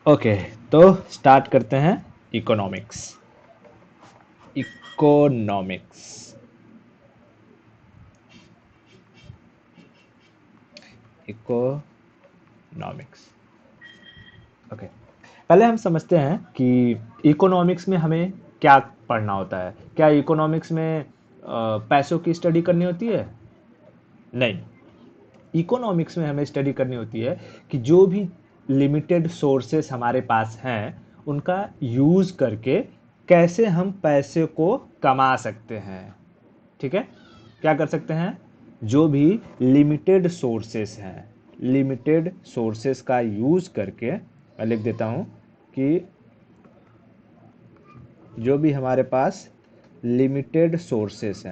Okay, तो start करते हैं। इकोनॉमिक्स। इकोनॉमिक्स। इकोनॉमिक्स। ओके, पहले हम समझते हैं कि इकोनॉमिक्स में हमें क्या पढ़ना होता है। क्या इकोनॉमिक्स में पैसों की स्टडी करनी होती है? नहीं। इकोनॉमिक्स में हमें स्टडी करनी होती है कि जो भी लिमिटेड सोर्सेस हमारे पास हैं उनका यूज करके कैसे हम पैसे को कमा सकते हैं। ठीक है, क्या कर सकते हैं? जो भी लिमिटेड सोर्सेस हैं, लिमिटेड सोर्सेस का यूज करके मैं लिख देता हूं कि जो भी हमारे पास लिमिटेड सोर्सेस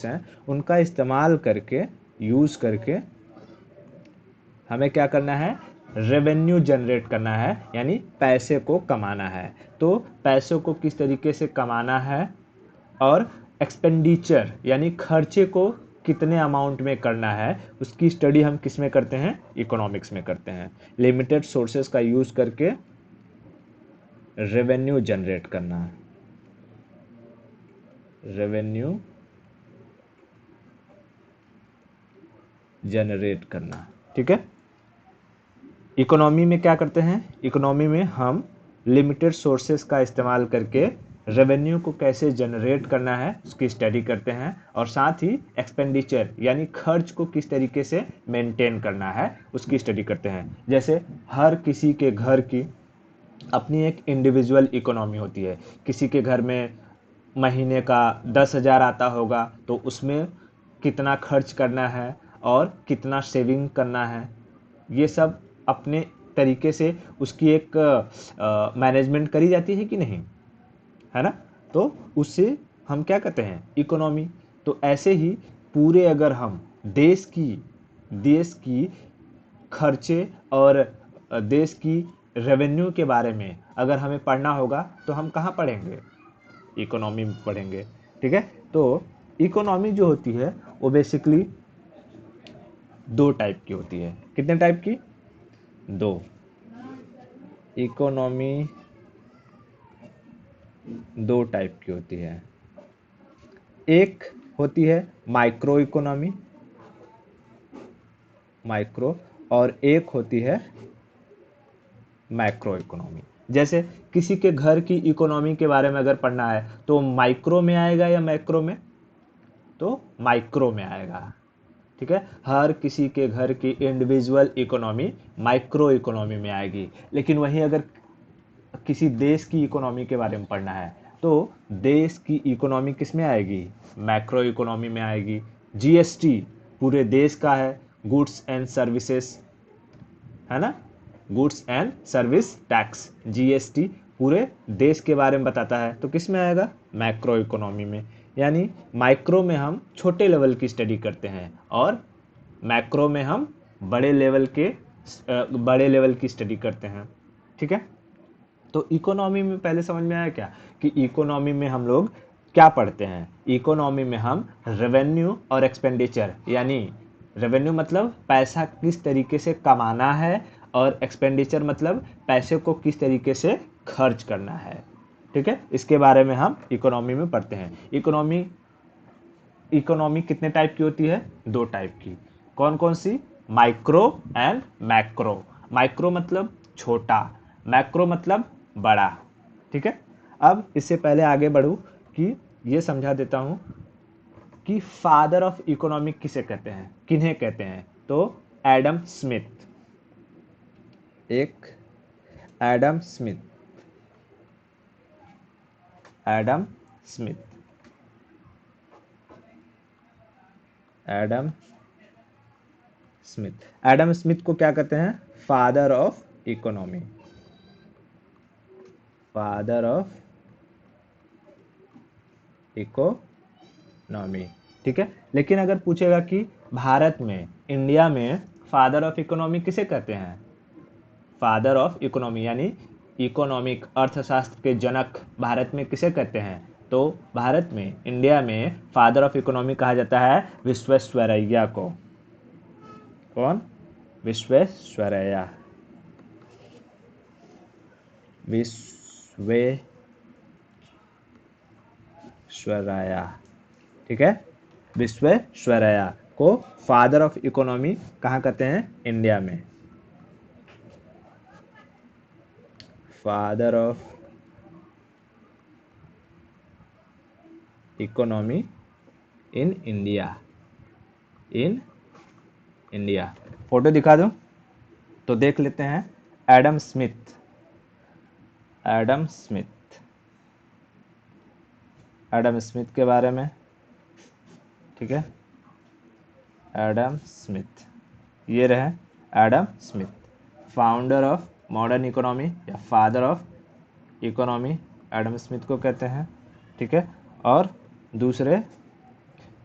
हैं उनका इस्तेमाल करके, यूज करके हमें क्या करना है? रेवेन्यू जनरेट करना है, यानी पैसे को कमाना है। तो पैसों को किस तरीके से कमाना है और एक्सपेंडिचर यानी खर्चे को कितने अमाउंट में करना है, उसकी स्टडी हम किस में करते हैं? इकोनॉमिक्स में करते हैं। लिमिटेड सोर्सेस का यूज करके रेवेन्यू जनरेट करना, रेवेन्यू जनरेट करना। ठीक है, इकोनॉमी में क्या करते हैं? इकोनॉमी में हम लिमिटेड सोर्सेस का इस्तेमाल करके रेवेन्यू को कैसे जनरेट करना है उसकी स्टडी करते हैं, और साथ ही एक्सपेंडिचर यानी खर्च को किस तरीके से मेंटेन करना है उसकी स्टडी करते हैं। जैसे हर किसी के घर की अपनी एक इंडिविजुअल इकोनॉमी होती है। किसी के घर में महीने का 10,000 आता होगा तो उसमें कितना खर्च करना है और कितना सेविंग करना है, ये सब अपने तरीके से उसकी एक मैनेजमेंट करी जाती है कि नहीं, है ना? तो उससे हम क्या कहते हैं? इकोनॉमी। तो ऐसे ही पूरे अगर हम देश की खर्चे और देश की रेवेन्यू के बारे में अगर हमें पढ़ना होगा तो हम कहाँ पढ़ेंगे? इकोनॉमी में पढ़ेंगे। ठीक है, तो इकोनॉमी जो होती है वो बेसिकली दो टाइप की होती है। कितने टाइप की? दो। इकोनॉमी दो टाइप की होती है। एक होती है माइक्रो इकोनॉमी, माइक्रो, और एक होती है मैक्रो इकोनॉमी। जैसे किसी के घर की इकोनॉमी के बारे में अगर पढ़ना है तो माइक्रो में आएगा या मैक्रो में? तो माइक्रो में आएगा। ठीक है, हर किसी के घर की इंडिविजुअल इकोनॉमी माइक्रो इकोनॉमी में आएगी। लेकिन वहीं अगर किसी देश की इकोनॉमी के बारे में पढ़ना है तो देश की इकोनॉमी किस में आएगी? मैक्रो इकोनॉमी में आएगी। जीएसटी पूरे देश का है, गुड्स एंड सर्विसेज, है ना? Goods and service tax, GST पूरे देश के बारे में बताता है, तो किस में आएगा? मैक्रो इकोनॉमी में। यानी माइक्रो में हम छोटे लेवल की स्टडी करते हैं और मैक्रो में हम बड़े लेवल की स्टडी करते हैं। ठीक है, तो इकोनॉमी में पहले समझ में आया क्या कि इकोनॉमी में हम लोग क्या पढ़ते हैं? इकोनॉमी में हम रेवेन्यू और एक्सपेंडिचर, यानी रेवेन्यू मतलब पैसा किस तरीके से कमाना है और एक्सपेंडिचर मतलब पैसे को किस तरीके से खर्च करना है। ठीक है, इसके बारे में हम इकोनॉमी में पढ़ते हैं। इकोनॉमी इकोनॉमी कितने टाइप की होती है? दो टाइप की। कौन कौन सी? Micro and macro. माइक्रो मतलब छोटा, मैक्रो मतलब बड़ा। ठीक है, अब इससे पहले आगे बढ़ूं कि ये समझा देता हूं कि फादर ऑफ इकोनॉमिक किसे कहते हैं, किन्हें कहते हैं? तो एडम स्मिथ, एक Adam Smith, Adam Smith, Adam Smith. Adam Smith को क्या कहते हैं? Father of economy, father of economy. ठीक है, लेकिन अगर पूछेगा कि भारत में, इंडिया में फादर ऑफ इकोनॉमी किसे कहते हैं? फादर ऑफ इकोनॉमी यानी इकोनॉमिक अर्थशास्त्र के जनक भारत में किसे कहते हैं? तो भारत में, इंडिया में फादर ऑफ इकोनॉमी कहा जाता है विश्वेश्वरैया को। कौन? विश्वेश्वरैया। विश्वेश्वरैया, ठीक है। विश्वेश्वरैया को फादर ऑफ इकोनॉमी कहाँ कहते हैं? इंडिया में। Father of economy in India, in India. Photo दिखा दूं तो देख लेते हैं। Adam Smith, Adam Smith, Adam Smith के बारे में, ठीक है। एडम स्मिथ, ये रहे Adam Smith, founder of modern economy या father of economy Adam Smith को कहते हैं, ठीक है। और दूसरे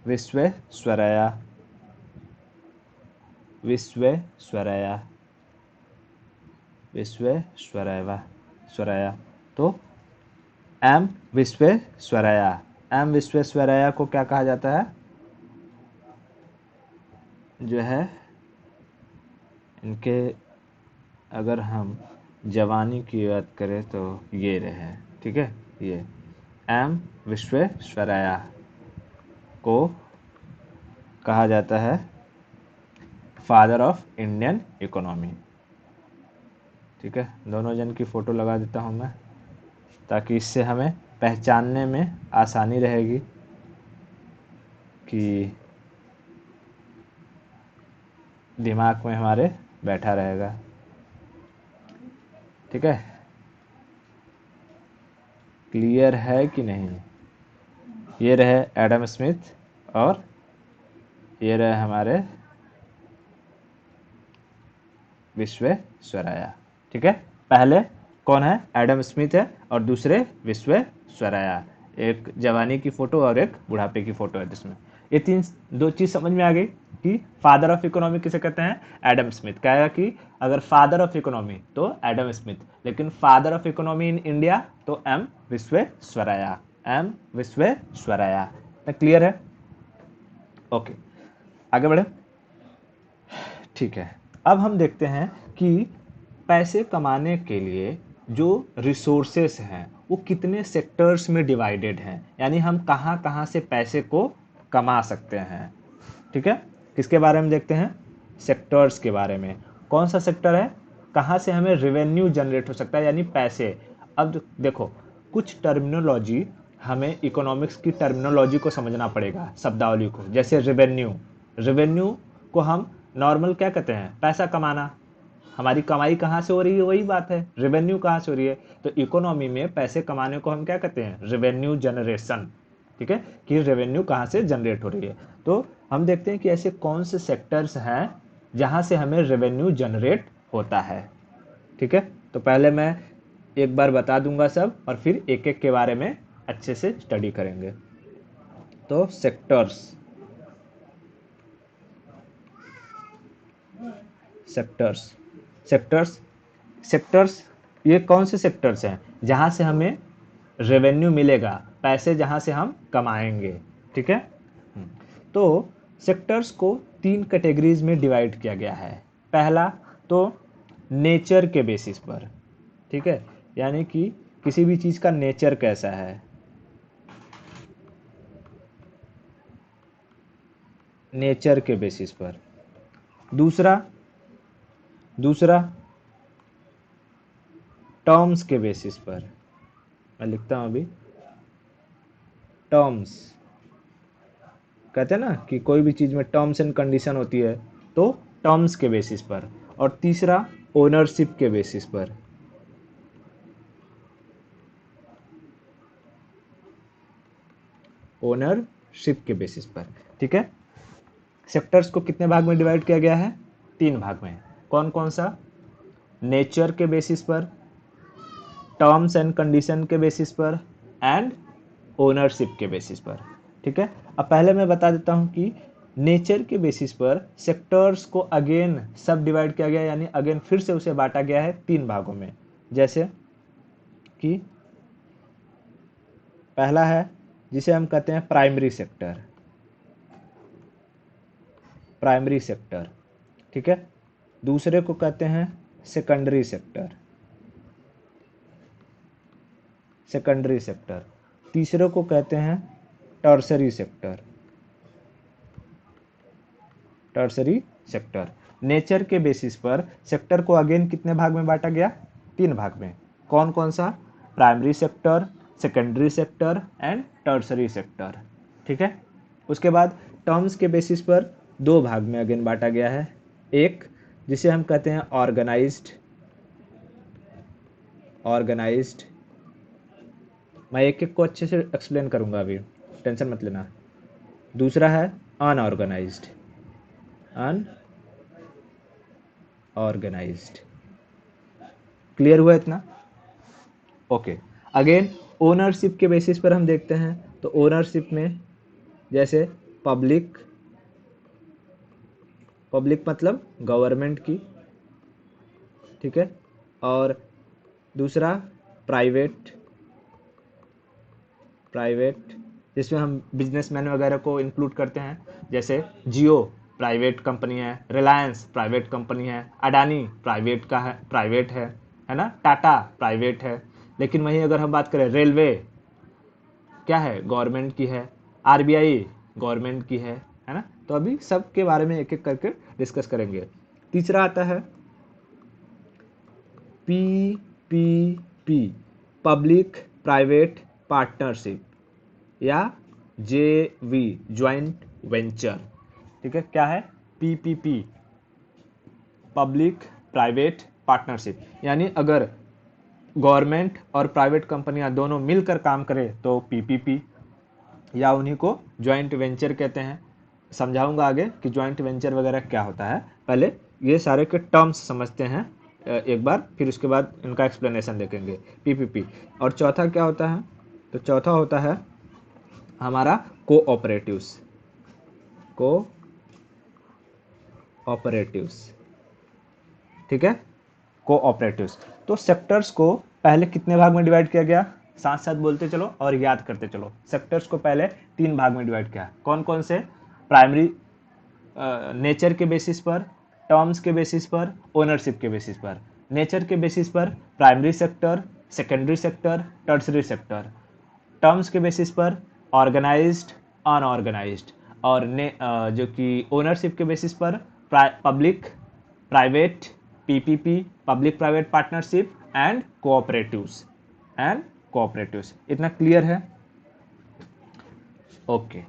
विश्वेश्वरैया, विश्वेश्वरैया, विश्वेश्वरैया, तो एम विश्वेश्वरैया, एम विश्वेश्वरैया को क्या कहा जाता है? जो है इनके, अगर हम जवानी की बात करें तो ये रहे, ठीक है। ये एम विश्वेश्वरैया को कहा जाता है फादर ऑफ इंडियन इकोनॉमी, ठीक है। दोनों जन की फ़ोटो लगा देता हूँ मैं, ताकि इससे हमें पहचानने में आसानी रहेगी कि दिमाग में हमारे बैठा रहेगा, ठीक है। क्लियर है कि नहीं? ये रहे एडम स्मिथ और ये रहे हमारे विश्वेश्वरैया, ठीक है। पहले कौन है? एडम स्मिथ है और दूसरे विश्वेश्वरैया। एक जवानी की फ़ोटो और एक बुढ़ापे की फ़ोटो है जिसमें ये दो चीज़ समझ में आ गई कि फादर ऑफ इकोनॉमी किसे कहते हैं? Adam Smith. कहेगा कि अगर फादर ऑफ इकोनॉमी तो एडम स्मिथ, लेकिन father of economy in India तो M Visvesvaraya, M Visvesvaraya. Clear है? ओके, आगे बढ़े। ठीक है, अब हम देखते हैं कि पैसे कमाने के लिए जो रिसोर्सेस हैं वो कितने सेक्टर्स में डिवाइडेड हैं, यानी हम कहाँ कहाँ से पैसे को कमा सकते हैं, ठीक है। किसके बारे में देखते हैं? सेक्टर्स के बारे में। कौन सा सेक्टर है? कहाँ से हमें रेवेन्यू जनरेट हो सकता है, यानी पैसे। अब देखो, कुछ टर्मिनोलॉजी हमें इकोनॉमिक्स की टर्मिनोलॉजी को समझना पड़ेगा, शब्दावली को। जैसे रेवेन्यू, रेवेन्यू को हम नॉर्मल क्या कहते हैं? पैसा कमाना। हमारी कमाई कहाँ से हो रही है, वही बात है, रेवेन्यू कहाँ से हो रही है। तो इकोनॉमी में पैसे कमाने को हम क्या कहते हैं? रेवेन्यू जनरेशन, ठीक है, कि रेवेन्यू कहाँ से जनरेट हो रही है। तो हम देखते हैं कि ऐसे कौन से सेक्टर्स हैं जहाँ से हमें रेवेन्यू जनरेट होता है, ठीक है। तो पहले मैं एक बार बता दूंगा सब, और फिर एक एक के बारे में अच्छे से स्टडी करेंगे। तो सेक्टर्स, सेक्टर्स, सेक्टर्स, सेक्टर्स, ये कौन से सेक्टर्स हैं जहाँ से हमें रेवेन्यू मिलेगा, पैसे जहाँ से हम कमाएंगे, ठीक है। तो सेक्टर्स को तीन कैटेगरीज में डिवाइड किया गया है। पहला तो नेचर के बेसिस पर, ठीक है, यानी कि किसी भी चीज़ का नेचर कैसा है, नेचर के बेसिस पर। दूसरा, दूसरा टर्म्स के बेसिस पर। मैं लिखता हूं अभी, टर्म्स, कहते हैं ना कि कोई भी चीज़ में टर्म्स एंड कंडीशन होती है, तो टर्म्स के बेसिस पर। और तीसरा ओनरशिप के बेसिस पर, ओनरशिप के बेसिस पर, ठीक है। सेक्टर्स को कितने भाग में डिवाइड किया गया है? तीन भाग में। कौन कौन सा? नेचर के बेसिस पर, टर्म्स एंड कंडीशन के बेसिस पर, एंड ओनरशिप के बेसिस पर, ठीक है। अब पहले मैं बता देता हूं कि नेचर के बेसिस पर सेक्टर्स को अगेन सब डिवाइड किया गया, यानी अगेन फिर से उसे बांटा गया है तीन भागों में। जैसे कि पहला है जिसे हम कहते हैं प्राइमरी सेक्टर, प्राइमरी सेक्टर, ठीक है। दूसरे को कहते हैं सेकेंडरी सेक्टर, सेकेंडरी सेक्टर, तीसरे को कहते हैं tertiary sector, tertiary sector. Nature के बेसिस पर सेक्टर को अगेन कितने भाग में बांटा गया? 3 भाग में। कौन कौन सा? Primary sector, secondary sector and tertiary sector, ठीक है। उसके बाद टर्म्स के बेसिस पर 2 भाग में अगेन बांटा गया है। एक जिसे हम कहते हैं ऑर्गेनाइज्ड, ऑर्गेनाइज्ड, मैं एक एक को अच्छे से एक्सप्लेन करूंगा, अभी टेंशन मत लेना। दूसरा है अनऑर्गेनाइज्ड, अनऑर्गेनाइज्ड। क्लियर हुआ इतना? ओके। अगेन ओनरशिप के बेसिस पर हम देखते हैं, तो ओनरशिप में जैसे पब्लिक, पब्लिक मतलब गवर्नमेंट की, ठीक है। और दूसरा प्राइवेट, प्राइवेट जिसमें हम बिजनेसमैन वगैरह को इंक्लूड करते हैं, जैसे जियो प्राइवेट कंपनी है, रिलायंस प्राइवेट कंपनी है, अडानी प्राइवेट का है, प्राइवेट है ना, टाटा प्राइवेट है। लेकिन वहीं अगर हम बात करें रेलवे क्या है? गवर्नमेंट की है, आरबीआई गवर्नमेंट की है ना। तो अभी सब के बारे में एक एक करके डिस्कस करेंगे। तीसरा आता है पीपीपी, पब्लिक प्राइवेट पार्टनरशिप, या जेवी, ज्वाइंट वेंचर, ठीक है। क्या है? पीपीपी, पब्लिक प्राइवेट पार्टनरशिप, यानी अगर गवर्नमेंट और प्राइवेट कंपनियां दोनों मिलकर काम करें तो पीपीपी, या उन्हीं को ज्वाइंट वेंचर कहते हैं। समझाऊंगा आगे कि ज्वाइंट वेंचर वगैरह क्या होता है। पहले ये सारे के टर्म्स समझते हैं एक बार, फिर उसके बाद इनका एक्सप्लेनेशन देखेंगे। पीपीपी। और चौथा क्या होता है? तो चौथा होता है हमारा कोऑपरेटिव्स, कोऑपरेटिव्स, ठीक है, कोऑपरेटिव्स। तो सेक्टर्स को पहले कितने भाग में डिवाइड किया गया? साथ साथ बोलते चलो और याद करते चलो। सेक्टर्स को पहले 3 भाग में डिवाइड किया। कौन कौन से? प्राइमरी, नेचर के बेसिस पर, टर्म्स के बेसिस पर, ओनरशिप के बेसिस पर। नेचर के बेसिस पर primary sector, secondary sector, tertiary sector. Terms के बेसिस पर ऑर्गेनाइज्ड, अनऑर्गेनाइज्ड। और जो कि ओनरशिप के बेसिस पर public, private, PPP, public private partnership and cooperatives, इतना क्लियर है? ओके,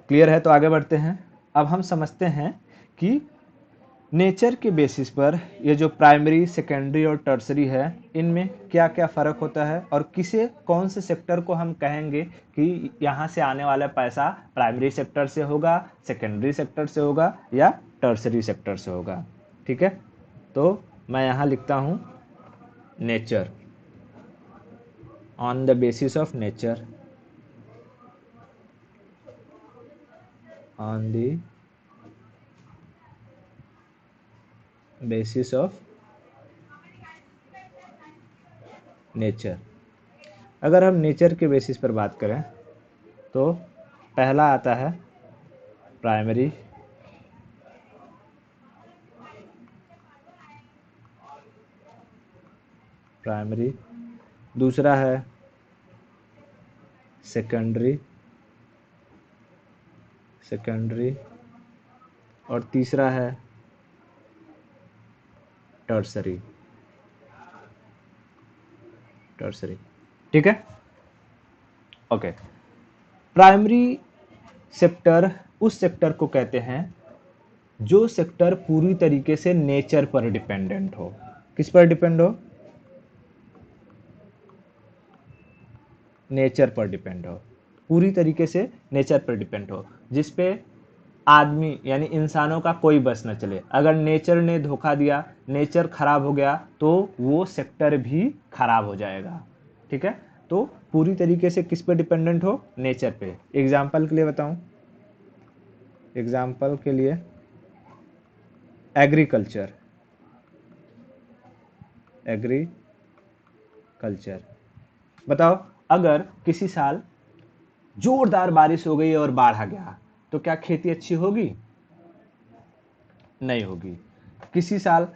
क्लियर है। तो आगे बढ़ते हैं। अब हम समझते हैं कि नेचर के बेसिस पर ये जो प्राइमरी, सेकेंडरी और टर्सरी है, इनमें क्या क्या फ़र्क होता है, और किसे, कौन से सेक्टर को हम कहेंगे कि यहाँ से आने वाला पैसा प्राइमरी सेक्टर से होगा, सेकेंडरी सेक्टर से होगा, या टर्सरी सेक्टर से होगा, ठीक है। तो मैं यहाँ लिखता हूँ nature, on the basis of nature, on the basis of nature. अगर हम नेचर के बेसिस पर बात करें तो पहला आता है प्राइमरी, प्राइमरी। दूसरा है सेकेंडरी, सेकेंडरी। और तीसरा है टर्सरी, टर्सरी, ठीक है। ओके। प्राइमरी सेक्टर उस सेक्टर को कहते हैं जो सेक्टर पूरी तरीके से नेचर पर डिपेंडेंट हो। किस पर डिपेंड हो? नेचर पर डिपेंड हो, पूरी तरीके से नेचर पर डिपेंड हो, जिसपे आदमी यानी इंसानों का कोई बस न चले। अगर नेचर ने धोखा दिया, नेचर खराब हो गया, तो वो सेक्टर भी खराब हो जाएगा, ठीक है। तो पूरी तरीके से किस पे डिपेंडेंट हो? नेचर पे। एग्जाम्पल के लिए बताऊं, एग्जाम्पल के लिए एग्रीकल्चर, एग्रीकल्चर। बताओ, अगर किसी साल जोरदार बारिश हो गई और बाढ़ आ गया, तो क्या खेती अच्छी होगी? नहीं होगी। किसी साल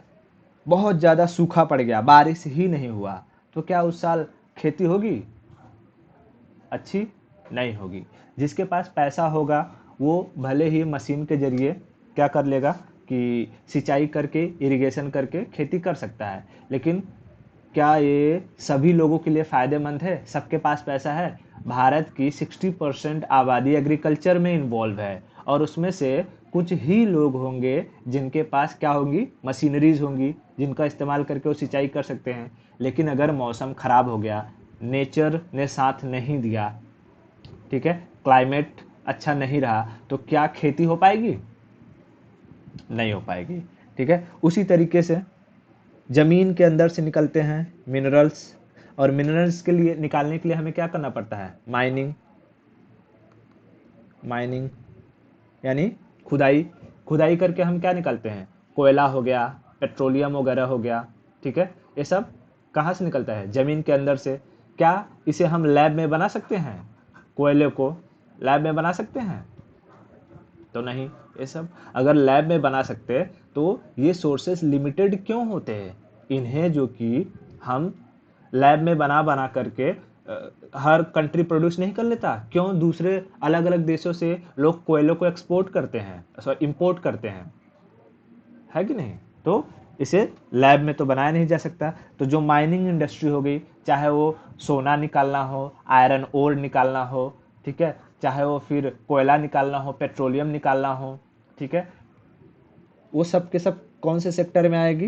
बहुत ज़्यादा सूखा पड़ गया, बारिश ही नहीं हुआ, तो क्या उस साल खेती होगी? अच्छी नहीं होगी। जिसके पास पैसा होगा वो भले ही मशीन के जरिए क्या कर लेगा कि सिंचाई करके, इरिगेशन करके खेती कर सकता है, लेकिन क्या ये सभी लोगों के लिए फ़ायदेमंद है? सबके पास पैसा है? भारत की 60% आबादी एग्रीकल्चर में इन्वॉल्व है और उसमें से कुछ ही लोग होंगे जिनके पास क्या होंगी, मशीनरीज होंगी जिनका इस्तेमाल करके वो सिंचाई कर सकते हैं। लेकिन अगर मौसम खराब हो गया, नेचर ने साथ नहीं दिया, ठीक है, क्लाइमेट अच्छा नहीं रहा, तो क्या खेती हो पाएगी? नहीं हो पाएगी। ठीक है, उसी तरीके से जमीन के अंदर से निकलते हैं मिनरल्स, और मिनरल्स के लिए निकालने के लिए हमें क्या करना पड़ता है? माइनिंग। माइनिंग यानी खुदाई। खुदाई करके हम क्या निकालते हैं? कोयला हो गया, पेट्रोलियम वगैरह हो गया। ठीक है, ये सब कहाँ से निकलता है? जमीन के अंदर से। क्या इसे हम लैब में बना सकते हैं? कोयले को लैब में बना सकते हैं? तो नहीं। ये सब अगर लैब में बना सकते तो ये सोर्सेस लिमिटेड क्यों होते हैं? इन्हें जो कि हम लैब में बना बना करके हर कंट्री प्रोड्यूस नहीं कर लेता, क्यों दूसरे अलग अलग देशों से लोग कोयले को एक्सपोर्ट करते हैं, सॉरी इंपोर्ट करते हैं, है कि नहीं? तो इसे लैब में तो बनाया नहीं जा सकता। तो जो माइनिंग इंडस्ट्री हो गई, चाहे वो सोना निकालना हो, आयरन ओर निकालना हो, ठीक है, चाहे वो फिर कोयला निकालना हो, पेट्रोलियम निकालना हो, ठीक है, वो सब के सब कौन से सेक्टर में आएगी?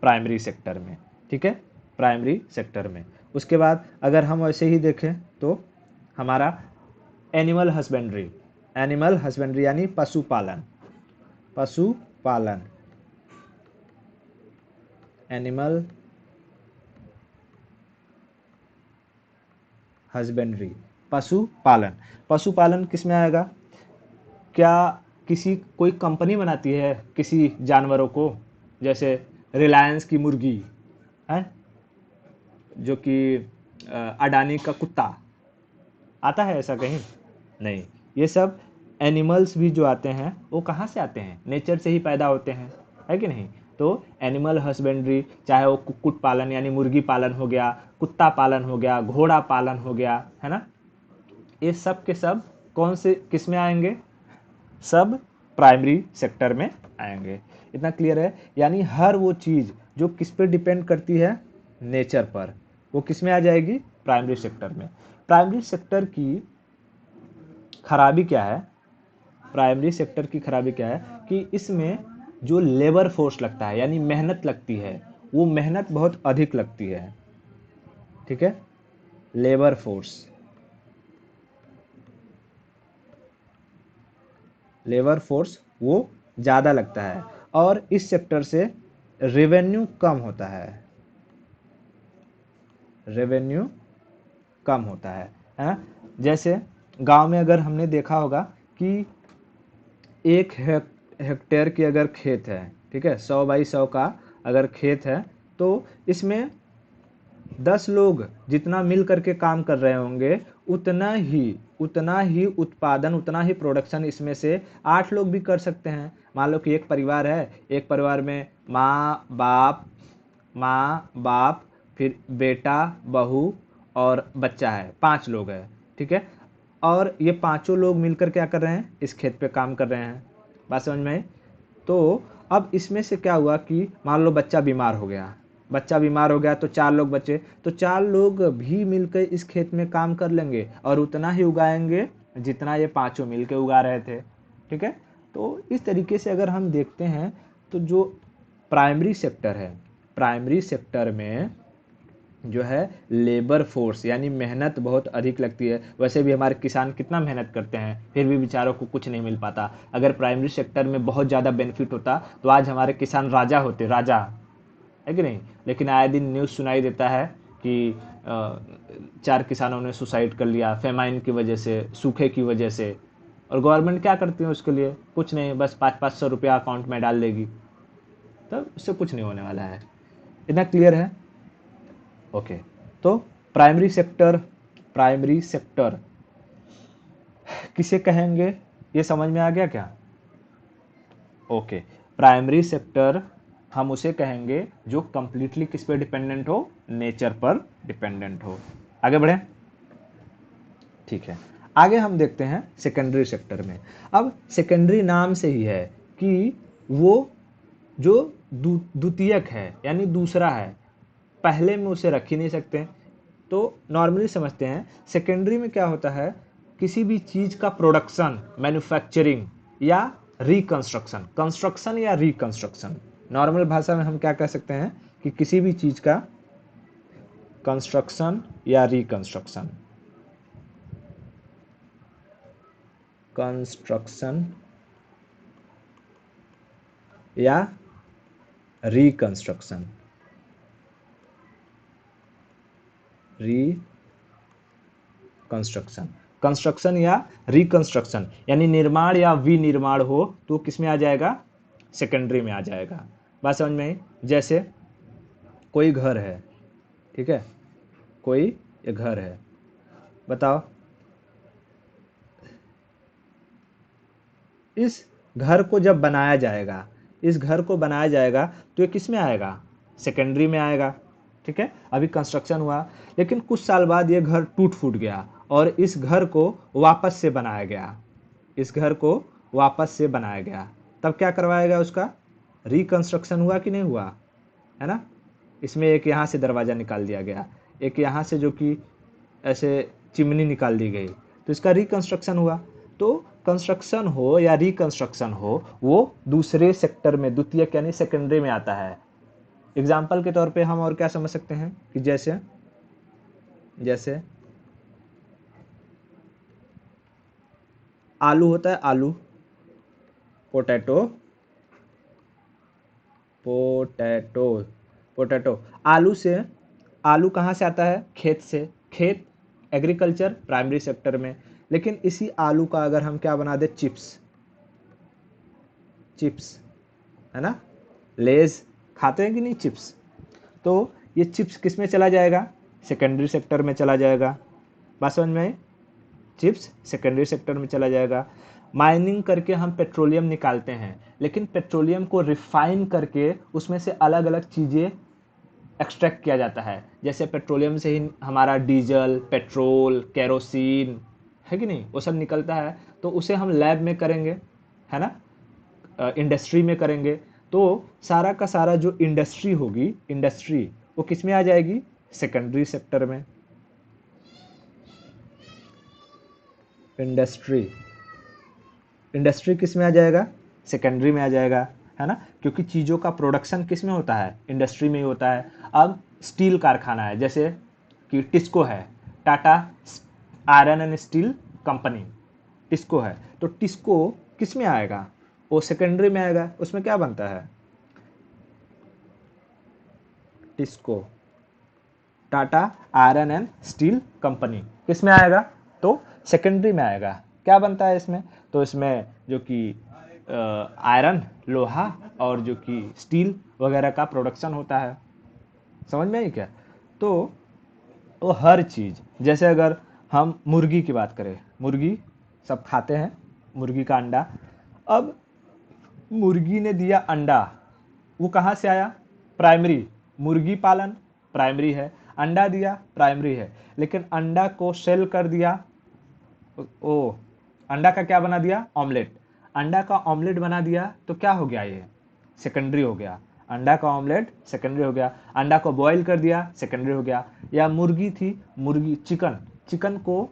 प्राइमरी सेक्टर में। ठीक है, प्राइमरी सेक्टर में। उसके बाद अगर हम वैसे ही देखें तो हमारा एनिमल हस्बेंड्री। एनिमल हस्बेंड्री यानी पशुपालन। पशुपालन, एनिमल हस्बेंड्री, पशुपालन। पशुपालन किस में आएगा? क्या किसी कोई कंपनी बनाती है किसी जानवरों को, जैसे रिलायंस की मुर्गी है, जो कि अडानी का कुत्ता, आता है ऐसा कहीं? नहीं। ये सब एनिमल्स भी जो आते हैं वो कहाँ से आते हैं? नेचर से ही पैदा होते हैं, है कि नहीं? तो एनिमल हस्बेंड्री, चाहे वो कुक्कुट पालन यानी मुर्गी पालन हो गया, कुत्ता पालन हो गया, घोड़ा पालन हो गया, है ना, ये सब के सब कौन से किस में आएंगे? सब प्राइमरी सेक्टर में आएंगे। इतना क्लियर है? यानी हर वो चीज़ जो किस पे डिपेंड करती है? नेचर पर, वो किस में आ जाएगी? प्राइमरी सेक्टर में। प्राइमरी सेक्टर की खराबी क्या है? प्राइमरी सेक्टर की खराबी क्या है कि इसमें जो लेबर फोर्स लगता है यानी मेहनत लगती है, वो मेहनत बहुत अधिक लगती है। ठीक है, लेबर फोर्स, लेबर फोर्स वो ज़्यादा लगता है, और इस सेक्टर से रेवेन्यू कम होता है। रेवेन्यू कम होता है? जैसे गांव में अगर हमने देखा होगा कि एक हेक्टेयर की अगर खेत है, ठीक है, 100 बाई 100 का अगर खेत है, तो इसमें 10 लोग जितना मिल करके काम कर रहे होंगे, उतना ही उत्पादन, उतना ही प्रोडक्शन इसमें से 8 लोग भी कर सकते हैं। मान लो कि एक परिवार है, एक परिवार में माँ बाप, फिर बेटा, बहू और बच्चा है, 5 लोग हैं। ठीक है, और ये पांचों लोग मिलकर क्या कर रहे हैं? इस खेत पे काम कर रहे हैं। बात समझ में आई? तो अब इसमें से क्या हुआ कि मान लो बच्चा बीमार हो गया, तो 4 लोग बचे, तो 4 लोग भी मिलकर इस खेत में काम कर लेंगे और उतना ही उगाएंगे जितना ये पांचों मिलकर उगा रहे थे। ठीक है, तो इस तरीके से अगर हम देखते हैं तो जो प्राइमरी सेक्टर है, प्राइमरी सेक्टर में जो है लेबर फोर्स यानी मेहनत बहुत अधिक लगती है। वैसे भी हमारे किसान कितना मेहनत करते हैं, फिर भी बेचारों को कुछ नहीं मिल पाता। अगर प्राइमरी सेक्टर में बहुत ज़्यादा बेनिफिट होता तो आज हमारे किसान राजा होते, राजा, है कि नहीं? लेकिन आए दिन न्यूज़ सुनाई देता है कि 4 किसानों ने सुसाइड कर लिया फेमाइन की वजह से, सूखे की वजह से। और गवर्नमेंट क्या करती है उसके लिए? कुछ नहीं, बस 500-500 रुपया अकाउंट में डाल देगी, तब उससे कुछ नहीं होने वाला है। इतना क्लियर है? ओके। तो प्राइमरी सेक्टर, प्राइमरी सेक्टर किसे कहेंगे, ये समझ में आ गया क्या? ओके, प्राइमरी सेक्टर हम उसे कहेंगे जो कंप्लीटली किस पे डिपेंडेंट हो? नेचर पर डिपेंडेंट हो। आगे बढ़े। ठीक है, आगे हम देखते हैं सेकेंडरी सेक्टर में। अब सेकेंडरी नाम से ही है कि वो जो द्वितीयक है यानी दूसरा है, पहले में उसे रख ही नहीं सकते। तो नॉर्मली समझते हैं सेकेंडरी में क्या होता है, किसी भी चीज का प्रोडक्शन, मैन्युफैक्चरिंग या रिकंस्ट्रक्शन, कंस्ट्रक्शन या रिकंस्ट्रक्शन। नॉर्मल भाषा में हम क्या कह सकते हैं कि किसी भी चीज का कंस्ट्रक्शन या रिकंस्ट्रक्शन, कंस्ट्रक्शन या रिकंस्ट्रक्शन, कंस्ट्रक्शन, कंस्ट्रक्शन या रिकंस्ट्रक्शन यानी निर्माण या विनिर्माण हो तो किस में आ जाएगा, सेकेंडरी में आ जाएगा। बात समझ में आई? जैसे कोई घर है, ठीक है, कोई एक घर है, बताओ इस घर को जब बनाया जाएगा, इस घर को बनाया जाएगा तो ये किस में आएगा, सेकेंडरी में आएगा। ठीक है, अभी कंस्ट्रक्शन हुआ, लेकिन कुछ साल बाद ये घर टूट फूट गया और इस घर को वापस से बनाया गया, इस घर को वापस से बनाया गया, तब क्या करवाएगा, उसका रिकंस्ट्रक्शन हुआ कि नहीं हुआ, है ना। इसमें एक यहाँ से दरवाज़ा निकाल दिया गया, एक यहाँ से जो कि ऐसे चिमनी निकाल दी गई, तो इसका रिकंस्ट्रक्शन हुआ। तो कंस्ट्रक्शन हो या रिकंस्ट्रक्शन हो वो दूसरे सेक्टर में, द्वितीय यानी सेकेंडरी में आता है। एग्जाम्पल के तौर पे हम और क्या समझ सकते हैं कि जैसे जैसे आलू होता है, आलू, पोटैटो, पोटैटो, पोटैटो, आलू से, आलू कहाँ से आता है, खेत से, खेत एग्रीकल्चर प्राइमरी सेक्टर में। लेकिन इसी आलू का अगर हम क्या बना दे, चिप्स, चिप्स, है ना, लेज खाते हैं कि नहीं चिप्स, तो ये चिप्स किस में चला जाएगा, सेकेंडरी सेक्टर में चला जाएगा। बात समझ में आई? चिप्स सेकेंडरी सेक्टर में चला जाएगा। माइनिंग करके हम पेट्रोलियम निकालते हैं, लेकिन पेट्रोलियम को रिफाइन करके उसमें से अलग अलग चीज़ें एक्सट्रैक्ट किया जाता है। जैसे पेट्रोलियम से ही हमारा डीजल, पेट्रोल, केरोसिन, है कि नहीं, वो सब निकलता है। तो उसे हम लैब में करेंगे, है ना, इंडस्ट्री में करेंगे। तो सारा का सारा जो इंडस्ट्री होगी, इंडस्ट्री वो किस में आ जाएगी, सेकेंडरी सेक्टर में। इंडस्ट्री, इंडस्ट्री किस में आ जाएगा, सेकेंडरी में आ जाएगा, है ना, क्योंकि चीज़ों का प्रोडक्शन किस में होता है, इंडस्ट्री में ही होता है। अब स्टील कारखाना है, जैसे कि टिस्को है, Tata iron and steel company, TISCO है, तो टिस्को किस में आएगा, वो सेकेंडरी में आएगा। उसमें क्या बनता है, TISCO, Tata iron and steel company किस में आएगा, तो सेकेंडरी में आएगा। क्या बनता है इसमें, तो इसमें जो कि आयरन, लोहा और जो कि स्टील वगैरह का प्रोडक्शन होता है। समझ में आई क्या? तो वो हर चीज़, जैसे अगर हम मुर्गी की बात करें, मुर्गी सब खाते हैं, मुर्गी का अंडा। अब मुर्गी ने दिया अंडा, वो कहाँ से आया, प्राइमरी, मुर्गी पालन प्राइमरी है, अंडा दिया प्राइमरी है, लेकिन अंडा को सेल कर दिया, ओ अंडा का क्या बना दिया, ऑमलेट, अंडा का ऑमलेट बना दिया, तो क्या हो गया, ये सेकेंडरी हो गया। अंडा का ऑमलेट सेकेंडरी हो गया, अंडा को बॉईल कर दिया, सेकेंडरी हो गया। या मुर्गी थी, मुर्गी, चिकन, चिकन को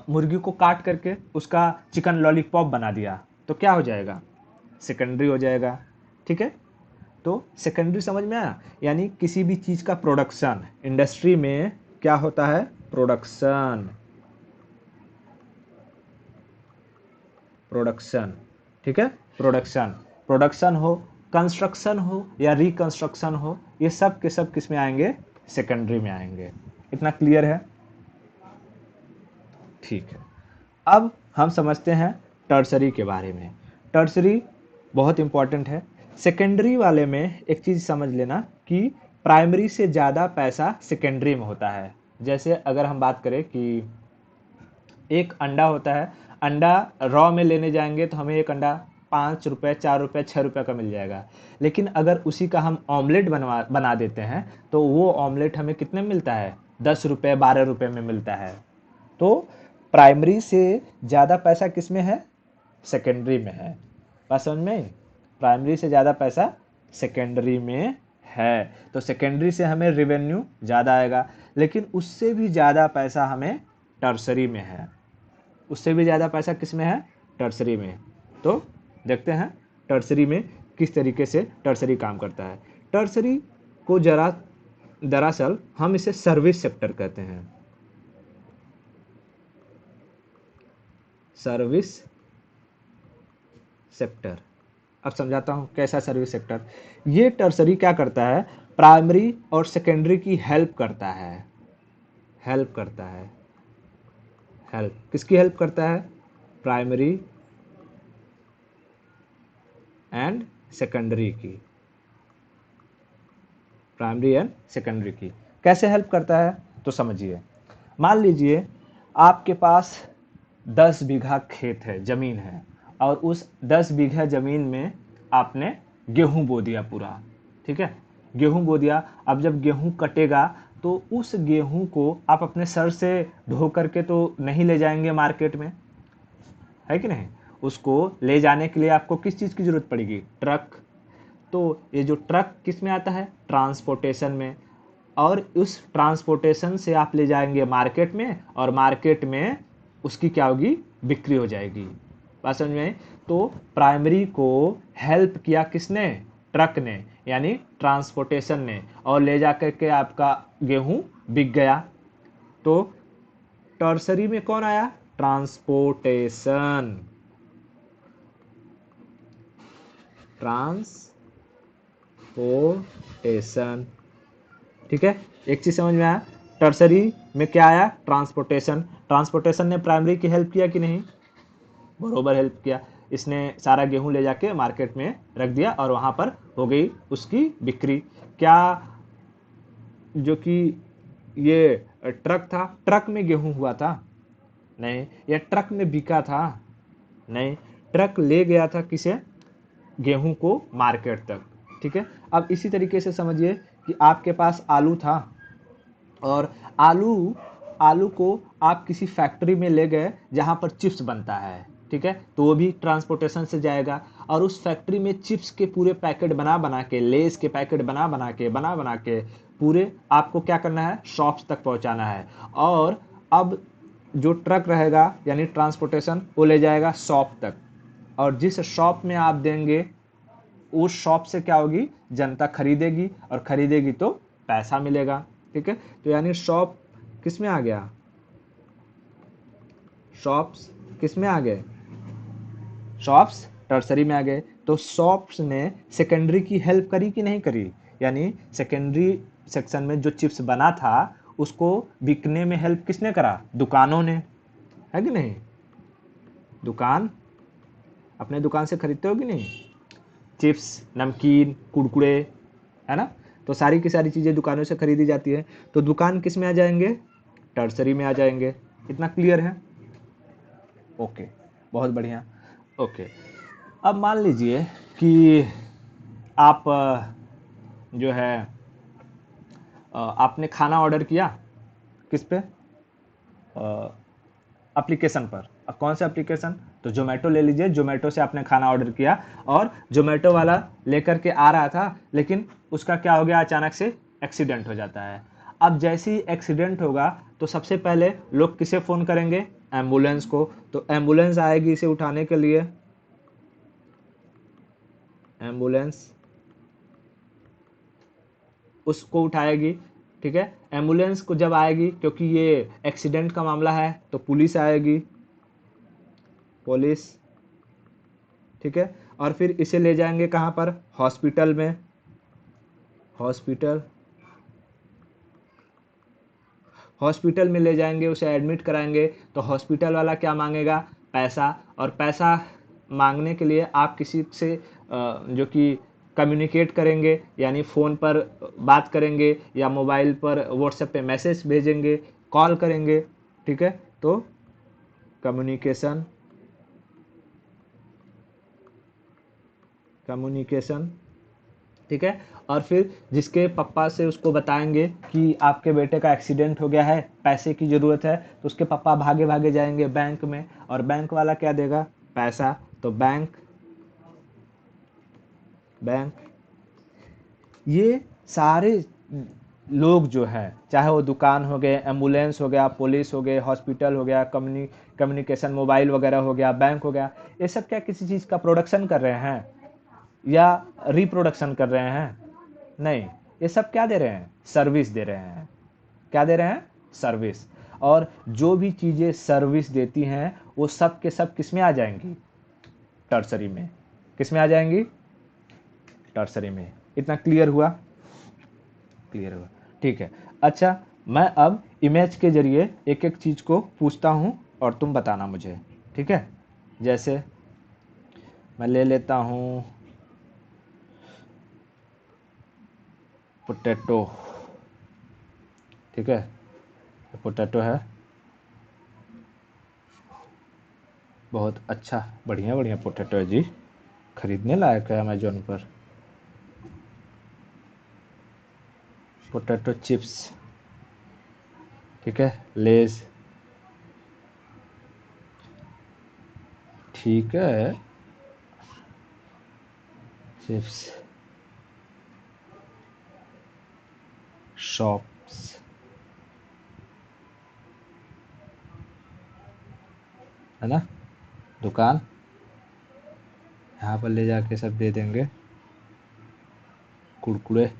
मुर्गी को काट करके उसका चिकन लॉलीपॉप बना दिया, तो क्या हो जाएगा, सेकेंडरी हो जाएगा। ठीक है, तो सेकेंडरी समझ में आया, यानी किसी भी चीज़ का प्रोडक्शन, इंडस्ट्री में क्या होता है, प्रोडक्शन, प्रोडक्शन, ठीक है, प्रोडक्शन, प्रोडक्शन हो, कंस्ट्रक्शन हो या रिकंस्ट्रक्शन हो, ये सब के सब किस में आएंगे, सेकेंडरी में आएंगे। इतना क्लियर है? ठीक है, अब हम समझते हैं टर्सरी के बारे में। टर्सरी बहुत इंपॉर्टेंट है। सेकेंडरी वाले में एक चीज़ समझ लेना कि प्राइमरी से ज़्यादा पैसा सेकेंडरी में होता है। जैसे अगर हम बात करें कि एक अंडा होता है, अंडा रॉ में लेने जाएंगे तो हमें एक अंडा 5 रुपये, 4 रुपये, 6 रुपये का मिल जाएगा। लेकिन अगर उसी का हम ऑमलेट बना देते हैं तो वो ऑमलेट हमें कितने में मिलता है, 10 रुपये, 12 रुपये में मिलता है। तो प्राइमरी से ज़्यादा पैसा किस में है? सेकेंडरी में है। बात समझ में आई? प्राइमरी से ज़्यादा पैसा सेकेंडरी में है। तो सेकेंडरी से हमें रेवेन्यू ज़्यादा आएगा, लेकिन उससे भी ज़्यादा पैसा हमें टर्सरी में है। उससे भी ज़्यादा पैसा किस में है? टर्सरी में। तो देखते हैं टर्सरी में किस तरीके से टर्सरी काम करता है। टर्सरी को दरअसल हम इसे सर्विस सेक्टर कहते हैं। Service sector. अब समझाता हूं कैसा सर्विस सेक्टर। ये टर्सरी क्या करता है? प्राइमरी और सेकेंडरी की हेल्प करता है। हेल्प करता है। हेल्प किसकी हेल्प करता है? प्राइमरी एंड सेकेंडरी की। प्राइमरी एंड सेकेंडरी की कैसे हेल्प करता है? तो समझिए, मान लीजिए आपके पास 10 बीघा खेत है, जमीन है, और उस 10 बीघा जमीन में आपने गेहूं बो दिया पूरा। ठीक है, गेहूं बो दिया। अब जब गेहूं कटेगा तो उस गेहूं को आप अपने सर से ढो करके तो नहीं ले जाएंगे मार्केट में, है कि नहीं? उसको ले जाने के लिए आपको किस चीज़ की जरूरत पड़ेगी? ट्रक। तो ये जो ट्रक किस में आता है? ट्रांसपोर्टेशन में। और उस ट्रांसपोर्टेशन से आप ले जाएंगे मार्केट में, और मार्केट में उसकी क्या होगी? बिक्री हो जाएगी। बात समझ में? तो प्राइमरी को हेल्प किया किसने? ट्रक ने, यानी ट्रांसपोर्टेशन ने, और ले जाकर के आपका गेहूं बिक गया। तो टर्सरी में कौन आया? ट्रांसपोर्टेशन। ट्रांसपोर्टेशन। ठीक है, एक चीज समझ में आया? टर्सरी में क्या आया? ट्रांसपोर्टेशन। ट्रांसपोर्टेशन ने प्राइमरी की हेल्प किया कि नहीं? बरोबर हेल्प किया। इसने सारा गेहूं ले जाके मार्केट में रख दिया और वहां पर हो गई उसकी बिक्री। क्या जो कि ये ट्रक था, ट्रक में गेहूं हुआ था? नहीं। या ट्रक में बिका था? नहीं। ट्रक ले गया था किसे? गेहूं को मार्केट तक। ठीक है, अब इसी तरीके से समझिए कि आपके पास आलू था, और आलू आलू को आप किसी फैक्ट्री में ले गए जहां पर चिप्स बनता है। ठीक है, तो वो भी ट्रांसपोर्टेशन से जाएगा, और उस फैक्ट्री में चिप्स के पूरे पैकेट बना बना के, लेस के पैकेट बना बना के पूरे आपको क्या करना है? शॉप्स तक पहुंचाना है। और अब जो ट्रक रहेगा यानी ट्रांसपोर्टेशन, वो ले जाएगा शॉप तक, और जिस शॉप में आप देंगे उस शॉप से क्या होगी? जनता खरीदेगी, और खरीदेगी तो पैसा मिलेगा। ठीक है, तो यानी शॉप किस में आ गया? शॉप्स किस में आ गए? शॉप्स टर्सरी में आ गए। तो शॉप्स ने सेकेंडरी की हेल्प करी कि नहीं करी? यानी सेकेंडरी सेक्शन में जो चिप्स बना था उसको बिकने में हेल्प किसने करा? दुकानों ने, है कि नहीं? दुकान, अपने दुकान से खरीदते हो कि नहीं? चिप्स, नमकीन, कुरकुरे, है ना? तो सारी की सारी चीज़ें दुकानों से खरीदी जाती है। तो दुकान किस में आ जाएंगे? टर्सरी में आ जाएंगे। इतना क्लियर है? ओके, बहुत बढ़िया। ओके, अब मान लीजिए कि आप जो है आपने खाना ऑर्डर किया किस पे? एप्लीकेशन पर। अब कौन सा एप्लीकेशन? तो जोमेटो ले लीजिए। जोमेटो से आपने खाना ऑर्डर किया, और जोमेटो वाला लेकर के आ रहा था, लेकिन उसका क्या हो गया? अचानक से एक्सीडेंट हो जाता है। अब जैसे ही एक्सीडेंट होगा तो सबसे पहले लोग किसे फ़ोन करेंगे? एम्बुलेंस को। तो एम्बुलेंस आएगी इसे उठाने के लिए। एम्बुलेंस उसको उठाएगी। ठीक है, एम्बुलेंस को जब आएगी, क्योंकि ये एक्सीडेंट का मामला है, तो पुलिस आएगी। पुलिस, ठीक है, और फिर इसे ले जाएंगे कहाँ पर? हॉस्पिटल में। हॉस्पिटल, हॉस्पिटल में ले जाएंगे, उसे एडमिट कराएंगे। तो हॉस्पिटल वाला क्या मांगेगा? पैसा। और पैसा मांगने के लिए आप किसी से जो कि कम्युनिकेट करेंगे, यानी फ़ोन पर बात करेंगे, या मोबाइल पर व्हाट्सएप पे मैसेज भेजेंगे, कॉल करेंगे। ठीक है, तो कम्युनिकेशन, कम्युनिकेशन ठीक है। और फिर जिसके पापा से उसको बताएंगे कि आपके बेटे का एक्सीडेंट हो गया है, पैसे की ज़रूरत है, तो उसके पापा भागे भागे जाएंगे बैंक में, और बैंक वाला क्या देगा? पैसा। तो बैंक बैंक ये सारे लोग जो है, चाहे वो दुकान हो गए, एम्बुलेंस हो गया, पुलिस हो गए, हॉस्पिटल हो गया, कम्युनिकेशन मोबाइल वगैरह हो गया, बैंक हो गया, ये सब क्या किसी चीज़ का प्रोडक्शन कर रहे हैं या रिप्रोडक्शन कर रहे हैं? नहीं, ये सब क्या दे रहे हैं? सर्विस दे रहे हैं। क्या दे रहे हैं? सर्विस। और जो भी चीज़ें सर्विस देती हैं वो सब के सब किस में आ जाएंगी? टर्सरी में। किस में आ जाएंगी? टर्सरी में। इतना क्लियर हुआ? क्लियर हुआ, ठीक है। अच्छा, मैं अब इमेज के जरिए एक एक चीज़ को पूछता हूँ और तुम बताना मुझे, ठीक है। जैसे मैं ले लेता हूँ पोटैटो, ठीक है। पोटैटो है, बहुत अच्छा, बढ़िया बढ़िया पोटैटो है जी, खरीदने लायक है अमेजोन पर। पोटैटो चिप्स, ठीक है। लेज, ठीक है। चिप्स, शॉप्स, है ना, दुकान, यहाँ पर ले जाके सब दे देंगे। कुरकुरे,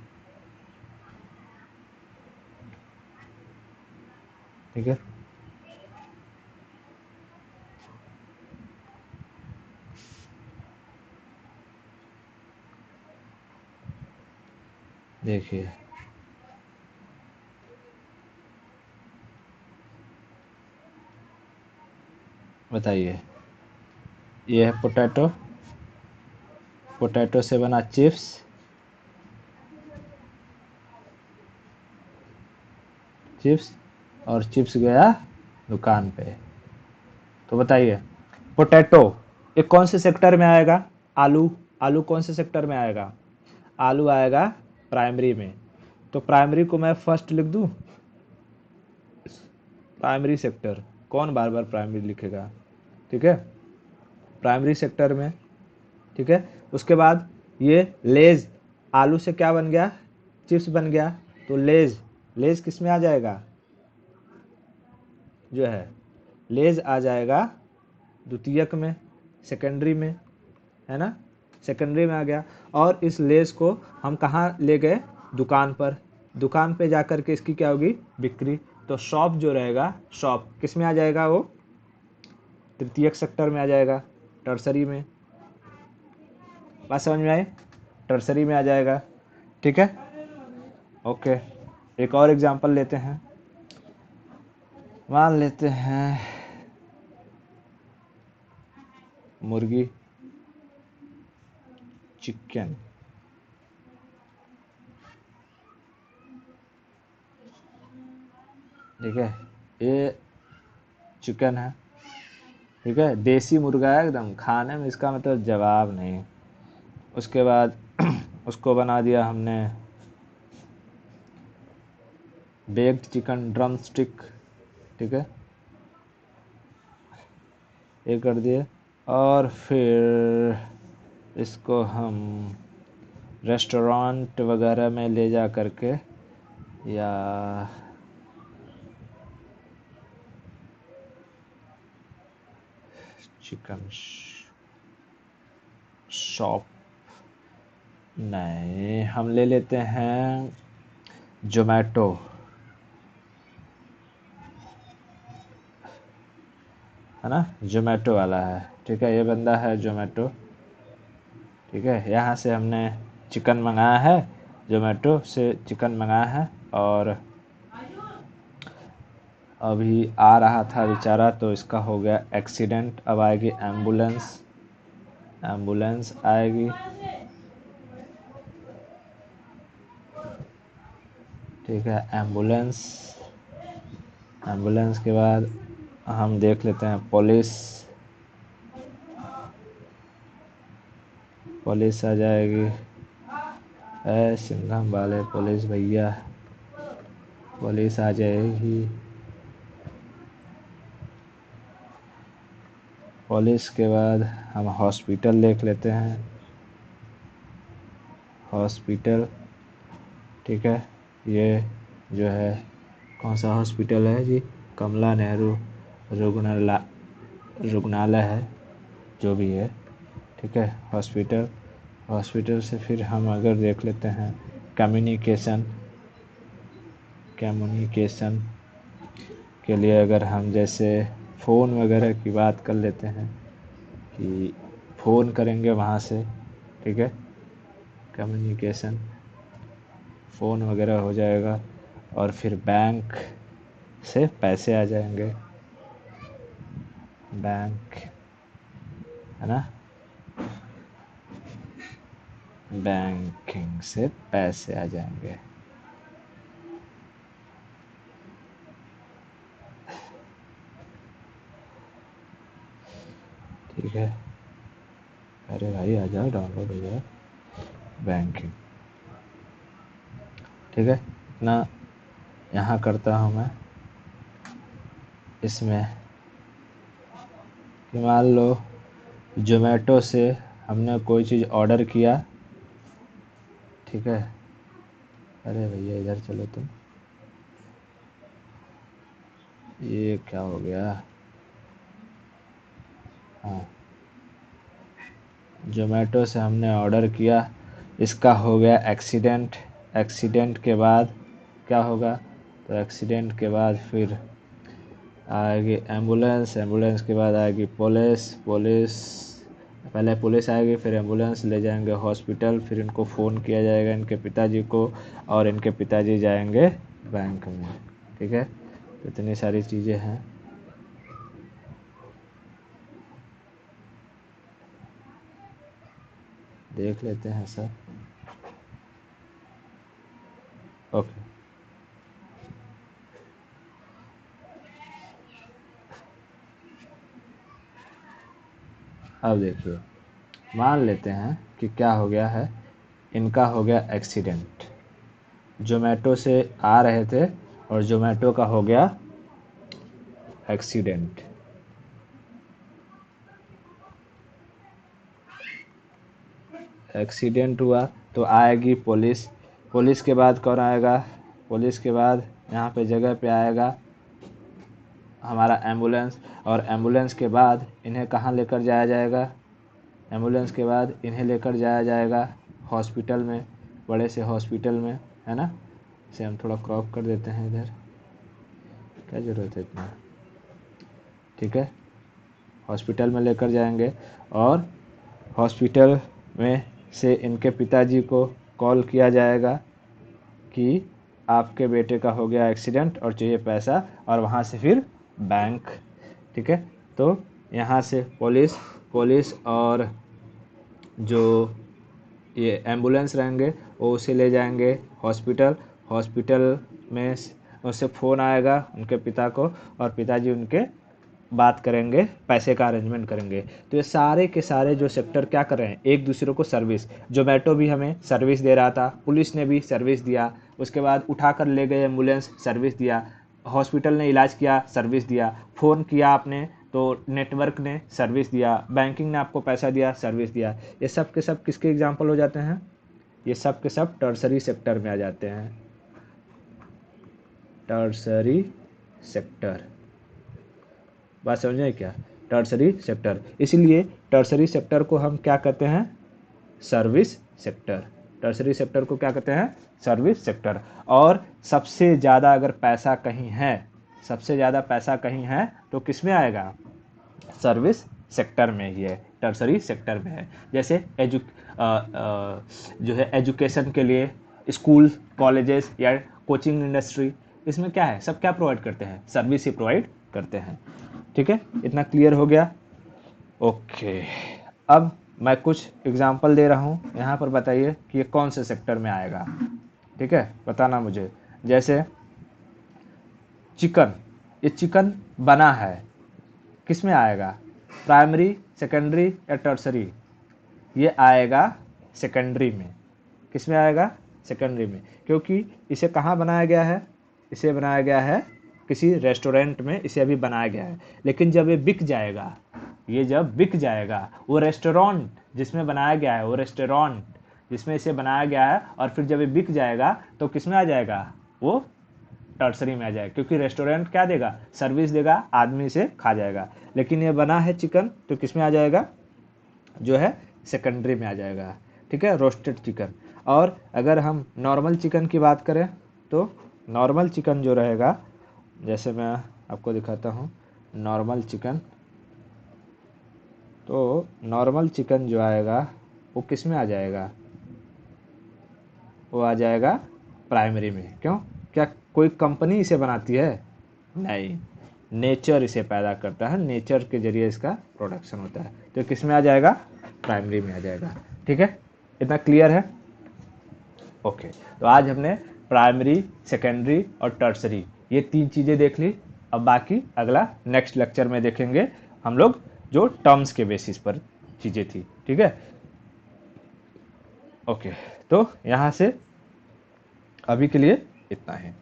ठीक है। देखिए, बताइए, ये है पोटैटो, पोटैटो से बना चिप्स, चिप्स, और चिप्स गया दुकान पे। तो बताइए, पोटैटो ये कौन से सेक्टर में आएगा? आलू, आलू कौन से सेक्टर में आएगा? आलू आएगा प्राइमरी में। तो प्राइमरी को मैं फर्स्ट लिख दूं, प्राइमरी सेक्टर। कौन बार बार प्राइमरी लिखेगा, ठीक है। प्राइमरी सेक्टर में, ठीक है। उसके बाद ये लेज, आलू से क्या बन गया? चिप्स बन गया। तो लेज, लेज किस में आ जाएगा? जो है लेज आ जाएगा द्वितीयक में, सेकेंडरी में, है ना, सेकेंडरी में आ गया। और इस लेस को हम कहाँ ले गए? दुकान पर। दुकान पे जाकर के इसकी क्या होगी? बिक्री। तो शॉप जो रहेगा, शॉप किस में आ जाएगा? वो तृतीयक सेक्टर में आ जाएगा, टर्सरी में। बात समझ में आई? टर्सरी में आ जाएगा, ठीक है। ओके, एक और एग्जांपल लेते हैं। मान लेते हैं मुर्गी, चिकन, ठीक है। ये चिकन है, ठीक है, देसी मुर्गा है एकदम, खाने में इसका मतलब जवाब नहीं। उसके बाद उसको बना दिया हमने बेक्ड चिकन ड्रम स्टिक, ठीक है, ये कर दिए। और फिर इसको हम रेस्टोरेंट वगैरह में ले जा करके, या चिकन शॉप, नहीं, हम ले लेते हैं जोमेटो, है ना, जोमेटो वाला है, ठीक है। ये बंदा है जोमेटो, ठीक है। यहाँ से हमने चिकन मंगाया है, जोमेटो से चिकन मंगाया है, और अभी आ रहा था बेचारा, तो इसका हो गया एक्सीडेंट। अब आएगी एम्बुलेंस, एम्बुलेंस आएगी, ठीक है। एम्बुलेंस, एम्बुलेंस के बाद हम देख लेते हैं पुलिस, पुलिस आ जाएगी, सिंघम वाले पुलिस भैया, पुलिस आ जाएगी। पुलिस के बाद हम हॉस्पिटल देख लेते हैं। हॉस्पिटल, ठीक है, ये जो है कौन सा हॉस्पिटल है जी, कमला नेहरू रुग्णालय है, जो भी है, ठीक है। हॉस्पिटल, हॉस्पिटल से फिर हम अगर देख लेते हैं कम्युनिकेशन, कम्युनिकेशन के लिए अगर हम जैसे फ़ोन वगैरह की बात कर लेते हैं कि फ़ोन करेंगे वहाँ से, ठीक है, कम्युनिकेशन, फ़ोन वगैरह हो जाएगा। और फिर बैंक से पैसे आ जाएंगे, बैंक, है ना, बैंकिंग से पैसे आ जाएंगे। ठीक है, अरे भाई आ जाओ, डाउनलोड हो जाए, बैंकिंग, ठीक है। इतना यहाँ करता हूँ मैं इसमें कि मान लो जोमेटो से हमने कोई चीज़ ऑर्डर किया, ठीक है। अरे भैया इधर चलो तुम, ये क्या हो गया, हाँ, जोमेटो से हमने ऑर्डर किया, इसका हो गया एक्सीडेंट, एक्सीडेंट के बाद क्या होगा, तो एक्सीडेंट के बाद फिर आएगी एम्बुलेंस, एम्बुलेंस के बाद आएगी पुलिस, पुलिस, पहले पुलिस आएगी, फिर एम्बुलेंस ले जाएंगे हॉस्पिटल, फिर इनको फ़ोन किया जाएगा इनके पिताजी को, और इनके पिताजी जाएंगे बैंक में, ठीक है। तो इतनी सारी चीज़ें हैं। देख लेते हैं सर, ओके। अब देखिए, मान लेते हैं कि क्या हो गया है, इनका हो गया एक्सीडेंट, जोमेटो से आ रहे थे और जोमेटो का हो गया एक्सीडेंट, एक्सीडेंट हुआ तो आएगी पुलिस, पुलिस के बाद कौन आएगा, पुलिस के बाद यहाँ पे जगह पे आएगा हमारा एम्बुलेंस, और एम्बुलेंस के बाद इन्हें कहाँ लेकर जाया जाएगा, एम्बुलेंस के बाद इन्हें लेकर जाया जाएगा हॉस्पिटल में, बड़े से हॉस्पिटल में, है ना। इसे हम थोड़ा क्रॉप कर देते हैं इधर, क्या ज़रूरत है इतना, ठीक है। हॉस्पिटल में लेकर जाएंगे और हॉस्पिटल में से इनके पिताजी को कॉल किया जाएगा कि आपके बेटे का हो गया एक्सीडेंट और चाहिए पैसा, और वहाँ से फिर बैंक, ठीक है। तो यहाँ से पुलिस, पुलिस और जो ये एम्बुलेंस रहेंगे वो उसे ले जाएंगे हॉस्पिटल, हॉस्पिटल में उससे फ़ोन आएगा उनके पिता को, और पिताजी उनके बात करेंगे, पैसे का अरेंजमेंट करेंगे। तो ये सारे के सारे जो सेक्टर क्या कर रहे हैं, एक दूसरे को सर्विस, जोमेटो भी हमें सर्विस दे रहा था, पुलिस ने भी सर्विस दिया, उसके बाद उठा कर ले गए एम्बुलेंस, सर्विस दिया, हॉस्पिटल ने इलाज किया, सर्विस दिया, फ़ोन किया आपने तो नेटवर्क ने सर्विस दिया, बैंकिंग ने आपको पैसा दिया, सर्विस दिया। ये सब के सब किसके एग्जाम्पल हो जाते हैं, ये सब के सब टर्सरी सेक्टर में आ जाते हैं, टर्सरी सेक्टर, बात समझे क्या, टर्सरी सेक्टर। इसीलिए टर्सरी सेक्टर को हम क्या कहते हैं, सर्विस सेक्टर, टर्सरी सेक्टर को क्या कहते हैं, सर्विस सेक्टर। और सबसे ज़्यादा अगर पैसा कहीं है, सबसे ज़्यादा पैसा कहीं है तो किस में आएगा, सर्विस सेक्टर में ही है, टर्सरी सेक्टर में है। जैसे जो है एजुकेशन के लिए स्कूल, कॉलेजेस या कोचिंग इंडस्ट्री, इसमें क्या है, सब क्या प्रोवाइड करते हैं, सर्विस ही प्रोवाइड करते हैं, ठीक है। इतना क्लियर हो गया, ओके। अब मैं कुछ एग्जांपल दे रहा हूँ, यहाँ पर बताइए कि ये कौन से सेक्टर में आएगा, ठीक है, बताना मुझे। जैसे चिकन, ये चिकन बना है, किस में आएगा, प्राइमरी, सेकेंडरी या टर्सरी, ये आएगा सेकेंडरी में, किस में आएगा? सेकेंडरी में, क्योंकि इसे कहाँ बनाया गया है? इसे बनाया गया है किसी रेस्टोरेंट में, इसे अभी बनाया गया है, लेकिन जब ये बिक जाएगा, ये जब बिक जाएगा, वो रेस्टोरेंट जिसमें बनाया गया है, वो रेस्टोरेंट जिसमें इसे बनाया गया है, और फिर जब ये बिक जाएगा तो किस में आ जाएगा? वो टर्सरी में आ जाएगा, क्योंकि रेस्टोरेंट क्या देगा? सर्विस देगा, आदमी इसे खा जाएगा। लेकिन ये बना है चिकन, तो किस में आ जाएगा? जो है सेकेंडरी में आ जाएगा। ठीक है, रोस्टेड चिकन। और अगर हम नॉर्मल चिकन की बात करें तो नॉर्मल चिकन जो रहेगा, जैसे मैं आपको दिखाता हूँ नॉर्मल चिकन, तो नॉर्मल चिकन जो आएगा वो किस में आ जाएगा? वो आ जाएगा प्राइमरी में। क्यों? क्या कोई कंपनी इसे बनाती है? नहीं, नेचर इसे पैदा करता है, नेचर के जरिए इसका प्रोडक्शन होता है, तो किस में आ जाएगा? प्राइमरी में आ जाएगा। ठीक है, इतना क्लियर है? ओके, तो आज हमने प्राइमरी, सेकेंडरी और टर्सरी ये 3 चीज़ें देख ली। अब बाकी अगला नेक्स्ट लेक्चर में देखेंगे हम लोग, जो टर्म्स के बेसिस पर चीज़ें थी। ठीक है, ओके, तो यहाँ से अभी के लिए इतना है।